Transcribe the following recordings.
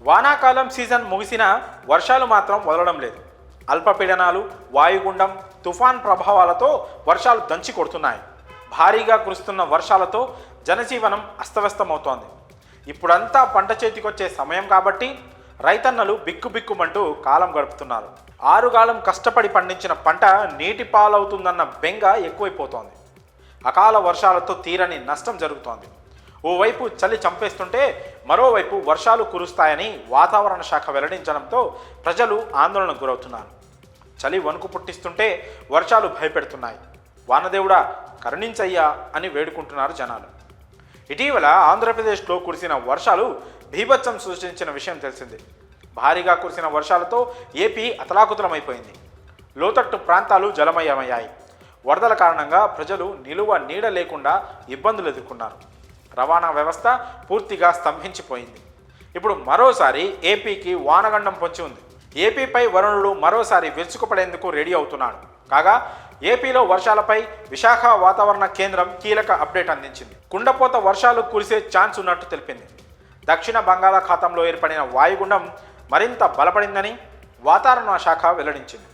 వానాకాలం సీజన్ ముగిసినా వర్షాలు మాత్రం వదలడం లేదు. అల్పపీడనాలు, వాయుగుండం, తుఫాన్ ప్రభావాలతో వర్షాలు దంచి కొడుతున్నాయి. భారీగా కురుస్తున్న వర్షాలతో జనజీవనం అస్తవ్యస్తమవుతోంది. ఇప్పుడంతా పంట చేతికొచ్చే సమయం కాబట్టి రైతన్నలు బిక్కుబిక్కుమంటూ కాలం గడుపుతున్నారు. ఆరుగాలం కష్టపడి పండించిన పంట నీటి పాలవుతుందన్న బెంగ ఎక్కువైపోతోంది. అకాల వర్షాలతో తీరని నష్టం జరుగుతోంది. ఓవైపు చలి చంపేస్తుంటే మరోవైపు వర్షాలు కురుస్తాయని వాతావరణ శాఖ వెల్లడించడంతో ప్రజలు ఆందోళనకు గురవుతున్నారు. చలి వణుకు పుట్టిస్తుంటే వర్షాలు భయపెడుతున్నాయి. వానదేవుడా కరుణించయ్యా అని వేడుకుంటున్నారు జనాలు. ఇటీవల ఆంధ్రప్రదేశ్లో కురిసిన వర్షాలు బీభత్సం సృష్టించిన విషయం తెలిసిందే. భారీగా కురిసిన వర్షాలతో ఏపీ అతలాకుతలమైపోయింది. లోతట్టు ప్రాంతాలు జలమయమయ్యాయి. వరదల కారణంగా ప్రజలు నిలువ నీడ లేకుండా ఇబ్బందులు ఎదుర్కొన్నారు. రవాణా వ్యవస్థ పూర్తిగా స్తంభించిపోయింది. ఇప్పుడు మరోసారి ఏపీకి వానగండం పొంచి ఉంది. ఏపీపై వరుణుడు మరోసారి విరుచుకుపడేందుకు రెడీ అవుతున్నాడు. కాగా ఏపీలో వర్షాలపై విశాఖ వాతావరణ కేంద్రం కీలక అప్డేట్ అందించింది. కుండపోత వర్షాలు కురిసే ఛాన్స్ ఉన్నట్టు తెలిపింది. దక్షిణ బంగాళాఖాతంలో ఏర్పడిన వాయుగుండం మరింత బలపడిందని వాతావరణ శాఖ వెల్లడించింది.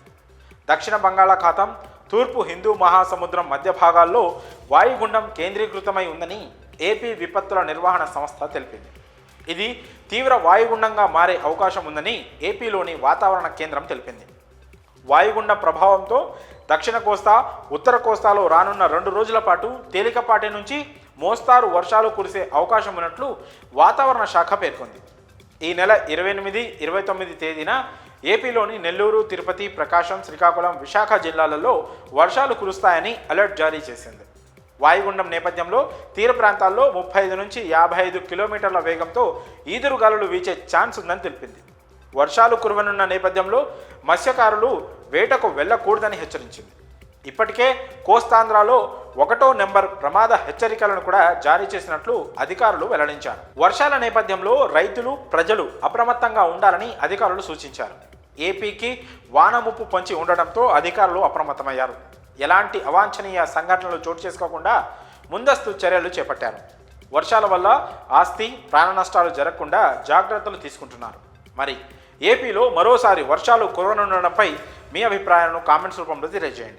దక్షిణ బంగాళాఖాతం, తూర్పు హిందూ మహాసముద్రం మధ్య భాగాల్లో వాయుగుండం కేంద్రీకృతమై ఉందని ఏపీ విపత్తుల నిర్వహణ సంస్థ తెలిపింది. ఇది తీవ్ర వాయుగుండంగా మారే అవకాశం ఉందని ఏపీలోని వాతావరణ కేంద్రం తెలిపింది. వాయుగుండం ప్రభావంతో దక్షిణ కోస్తా, ఉత్తర కోస్తాలో రానున్న 2 రోజుల పాటు తేలికపాటి నుంచి మోస్తారు వర్షాలు కురిసే అవకాశం ఉన్నట్లు వాతావరణ శాఖ పేర్కొంది. ఈ నెల 28, 29 తేదీన ఏపీలోని నెల్లూరు, తిరుపతి, ప్రకాశం, శ్రీకాకుళం, విశాఖ జిల్లాలలో వర్షాలు కురుస్తాయని అలర్ట్ జారీ చేసింది. వాయుగుండం నేపథ్యంలో తీర ప్రాంతాల్లో 35 నుంచి 55 కిలోమీటర్ల వేగంతో ఈదురుగాలులు వీచే ఛాన్స్ ఉందని తెలిపింది. వర్షాలు కురవనున్న నేపథ్యంలో మత్స్యకారులు వేటకు వెళ్లకూడదని హెచ్చరించింది. ఇప్పటికే కోస్తాంధ్రలో 1వ నెంబర్ ప్రమాద హెచ్చరికలను కూడా జారీ చేసినట్లు అధికారులు వెల్లడించారు. వర్షాల నేపథ్యంలో రైతులు, ప్రజలు అప్రమత్తంగా ఉండాలని అధికారులు సూచించారు. ఏపీకి వాన ముప్పు పొంచి ఉండడంతో అధికారులు అప్రమత్తమయ్యారు. ఎలాంటి అవాంఛనీయ సంఘటనలు చోటు చేసుకోకుండా ముందస్తు చర్యలు చేపట్టారు. వర్షాల వల్ల ఆస్తి, ప్రాణ నష్టాలు జరగకుండా జాగ్రత్తలు తీసుకుంటున్నారు. మరి ఏపీలో మరోసారి వర్షాలు కురవనుండడంపై మీ అభిప్రాయాలను కామెంట్స్ రూపంలో తెలియజేయండి.